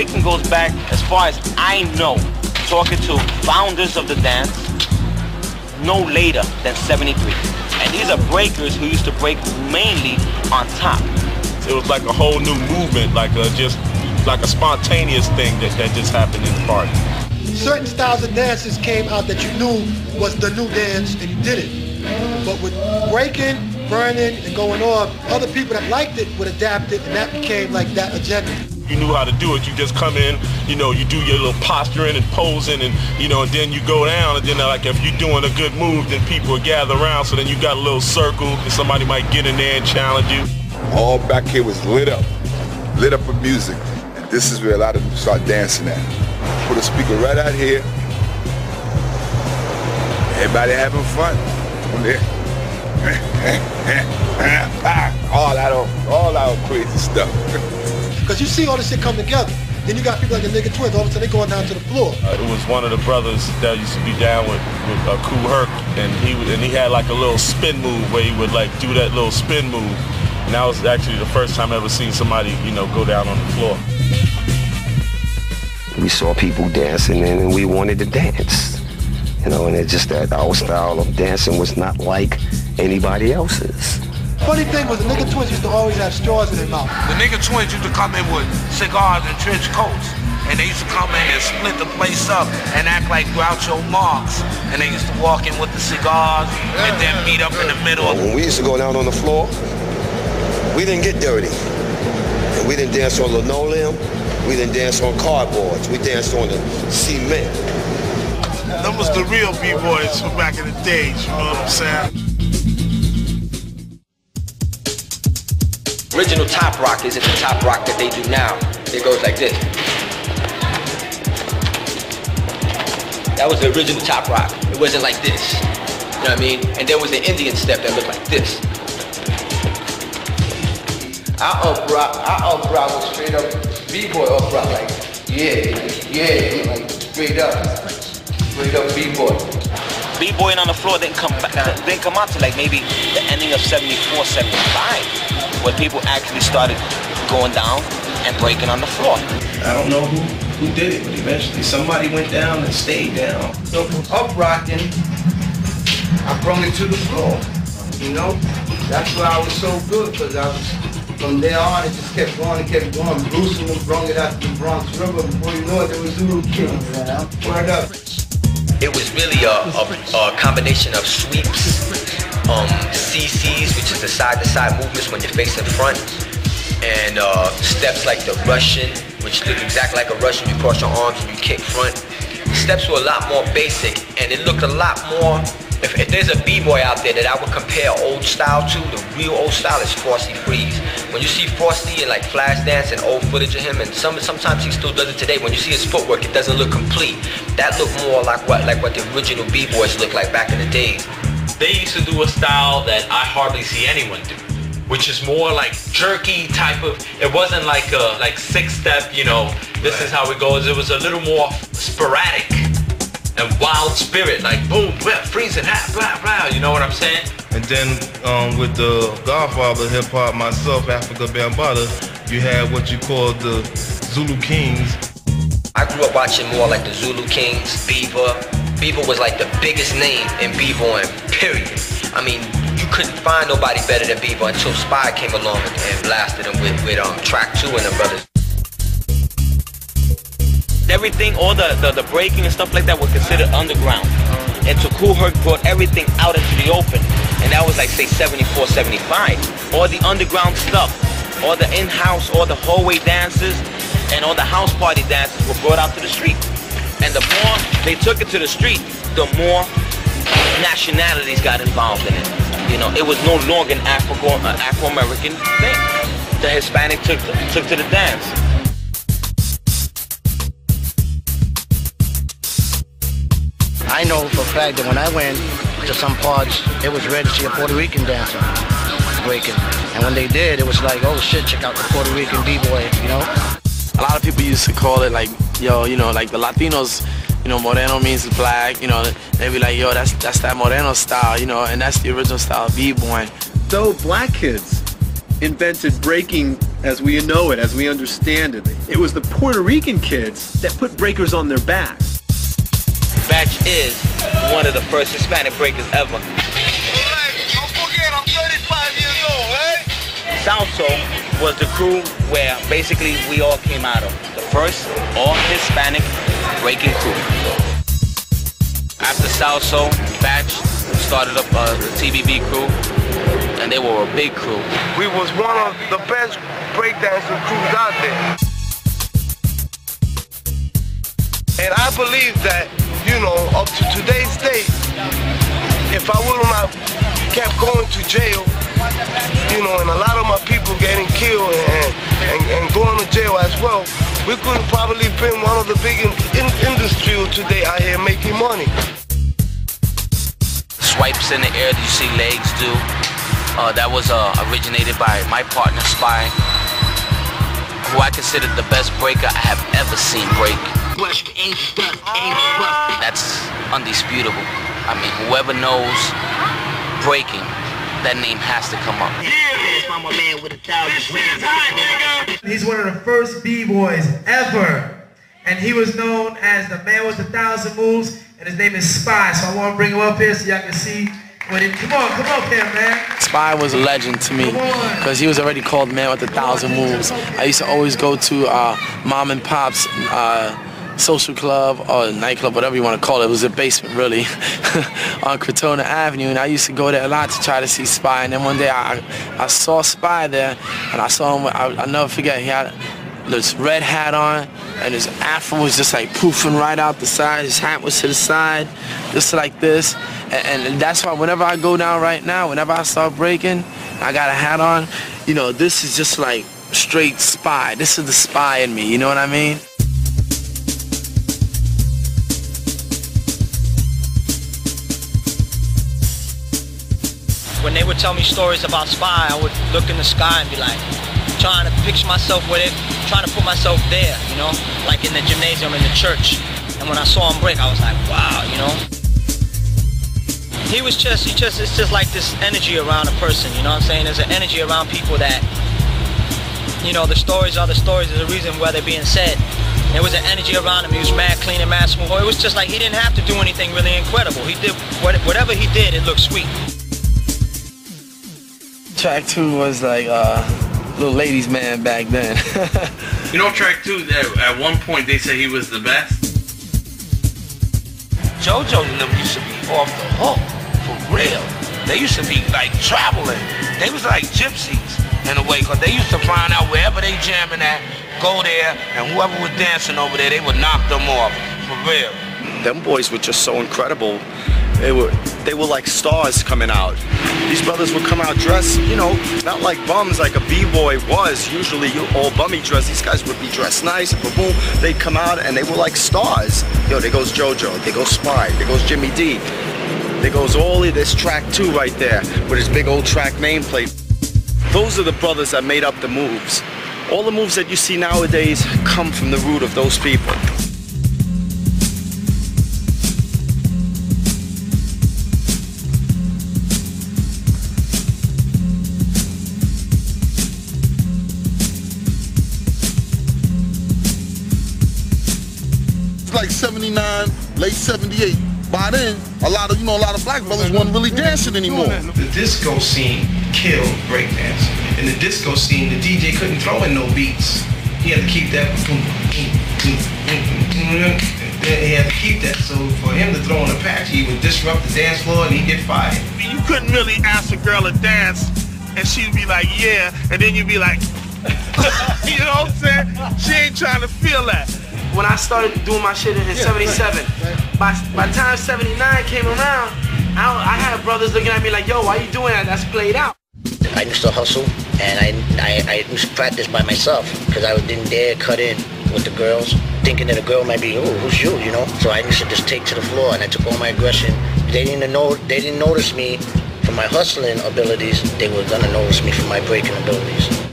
breaking goes back, as far as I know, talking to founders of the dance, no later than 73. And these are breakers who used to break mainly on top. It was like a whole new movement, just like a spontaneous thing that just happened in the party. Certain styles of dances came out that you knew was the new dance and you did it. But with breaking, burning, and going off, other people that liked it would adapt it, and that became like that agenda. You knew how to do it. You just come in, you do your little posturing and posing, and and then you go down, and then like if you're doing a good move, then people will gather around, so then you got a little circle, and somebody might get in there and challenge you. All back here was lit up with music, and this is where a lot of people start dancing at. Put a speaker right out here. Everybody having fun. all that crazy stuff. Because you see all this shit come together. Then you got people like the Nigga Twins, all of a sudden they going down to the floor. It was one of the brothers that used to be down with Kool Herc, and he had like a little spin move where he would like do that little spin move. And that was actually the first time I ever seen somebody, go down on the floor. We saw people dancing and we wanted to dance. And it's just that our style of dancing was not like anybody else's. Funny thing was the Nigga Twins used to always have straws in their mouth. The Nigga Twins used to come in with cigars and trench coats. And they used to come in and split the place up and act like Groucho Marx. And they used to walk in with the cigars and then meet up in the middle. When we used to go down on the floor, we didn't get dirty. And we didn't dance on linoleum. We didn't dance on cardboards. We danced on the cement. Them was the real B-boys from back in the days, you know what I'm saying? Original top rock isn't the top rock that they do now. It goes like this. That was the original top rock. It wasn't like this. You know what I mean? And there was the Indian step that looked like this. Our up rock was straight up B-boy up rock, like like straight up B-boy. B-boying on the floor didn't come out to like maybe the ending of 74, 75, when people actually started going down and breaking on the floor. I don't know who did it, but eventually somebody went down and stayed down. So from up rocking, I brought it to the floor, That's why I was so good, because from there on, it just kept going. Bruce and them brought it out to the Bronx River. Before you know it, there was Zulu Kings. Word up. It was really a combination of sweeps, CCs, which is the side-to-side movements when you're facing front, and steps like the Russian, which look exactly like a Russian. You cross your arms and you kick front. Steps were a lot more basic, and it looked a lot more. If there's a B-boy out there that I would compare old style to, the real old style is Frosty Freeze. When you see Frosty in like flash dance and old footage of him, and sometimes he still does it today, when you see his footwork, it doesn't look complete. That looked more like what the original B-boys looked like back in the days. They used to do a style that I hardly see anyone do, which is more like jerky type of, it wasn't like a six-step, this is how it goes. It was a little more sporadic and wild spirit, like boom, freeze and blah, blah, you know what I'm saying? And then with the godfather of hip-hop, myself, Africa Bambaataa, you had what you call the Zulu Kings. I grew up watching more like the Zulu Kings, Beaver. Beaver was like the biggest name in b-boying, period. I mean, you couldn't find nobody better than Beaver until Spy came along and blasted him with Track 2 and the brothers. Everything, all the breaking and stuff like that were considered underground. And so Kool Herc brought everything out into the open. And that was like, say, 74, 75. All the underground stuff, all the in-house, all the hallway dances, and all the house party dances were brought out to the street. And the more they took it to the street, the more nationalities got involved in it. It was no longer an Afro-American thing. The Hispanic took to the dance. I know for a fact that when I went to some parts, it was rare to see a Puerto Rican dancer breaking. And when they did, it was like, oh shit, check out the Puerto Rican B-boy, A lot of people used to call it like, like the Latinos, Moreno means black, they'd be like, yo, that's that Moreno style, and that's the original style of B-boy. Though black kids invented breaking as we know it, as we understand it. It was the Puerto Rican kids that put breakers on their backs. Batch is one of the first Hispanic breakers ever. Don't forget, I'm 35 years old, eh? Salso was the crew where basically we all came out of. The first all Hispanic breaking crew. After Salso, Batch started up the TBB crew, and they were a big crew. We was one of the best breakdancing crews out there. And I believe that, you know, up to today's date, if I would have not kept going to jail, you know, and a lot of my people getting killed and going to jail as well, we could have probably been one of the big industries today out here making money. Swipes in the air that you see legs do, that was originated by my partner Spy, who I consider the best breaker I have ever seen break. That's undisputable. I mean, whoever knows breaking, that name has to come up. He's one of the first B-boys ever, and he was known as the man with 1,000 moves, and his name is Spy. So I want to bring him up here so y'all can see what he. Come up here, man. Spy was a legend to me because he was already called man with 1,000 moves. I used to always go to mom and pop's social club or nightclub, whatever you want to call it. It was a basement, really, on Crotona Avenue, and I used to go there a lot to try to see Spy. And then one day I saw Spy there, and I saw him. I'll never forget. He had this red hat on, and his afro was just like poofing right out the side. His hat was to the side, just like this. And that's why whenever I go down right now, whenever I start breaking, I got a hat on. You know, this is just like straight Spy. This is the Spy in me. You know what I mean? When they would tell me stories about Spy, I would look in the sky and be like, trying to picture myself with it, trying to put myself there, you know, like in the gymnasium, in the church. And when I saw him break, I was like, wow, you know. It's just like this energy around a person, you know what I'm saying? There's an energy around people that, you know, the stories are the stories. There's a reason why they're being said. There was an energy around him. He was mad clean and mad smooth. It was just like he didn't have to do anything really incredible. He did whatever he did, it looked sweet. Track 2 was like little ladies' man back then. You know, track 2, at one point they said he was the best. JoJo and them used to be off the hook, for real. They used to be like traveling. They was like gypsies in a way, because they used to find out wherever they jamming at, go there, and whoever was dancing over there, they would knock them off, for real. Them boys were just so incredible. They were like stars coming out. These brothers would come out dressed, you know, not like bums like a B-boy was. Usually all bummy dressed. These guys would be dressed nice, and boom, they'd come out and they were like stars. Yo, there goes JoJo, there goes Spy, there goes Jimmy D. There goes Ollie, there's track 2 right there with his big old track nameplate. Those are the brothers that made up the moves. All the moves that you see nowadays come from the root of those people. Like 79, late 78. By then, a lot of black brothers weren't really dancing anymore. The disco scene killed breakdancing. In the disco scene, the DJ couldn't throw in no beats. He had to keep that. He had to keep that. So for him to throw in a patch, he would disrupt the dance floor and he'd get fired. You couldn't really ask a girl to dance and she'd be like, yeah, and then you'd be like, you know what I'm saying? She ain't trying to feel that. When I started doing my shit in 77, by the time 79 came around, I had brothers looking at me like, yo, why you doing that? That's played out. I used to hustle, and I used to practice by myself, because I didn't dare cut in with the girls, thinking that a girl might be, oh, who's you, you know? So I used to just take to the floor, and I took all my aggression. They didn't notice me for my hustling abilities. They were gonna notice me for my breaking abilities.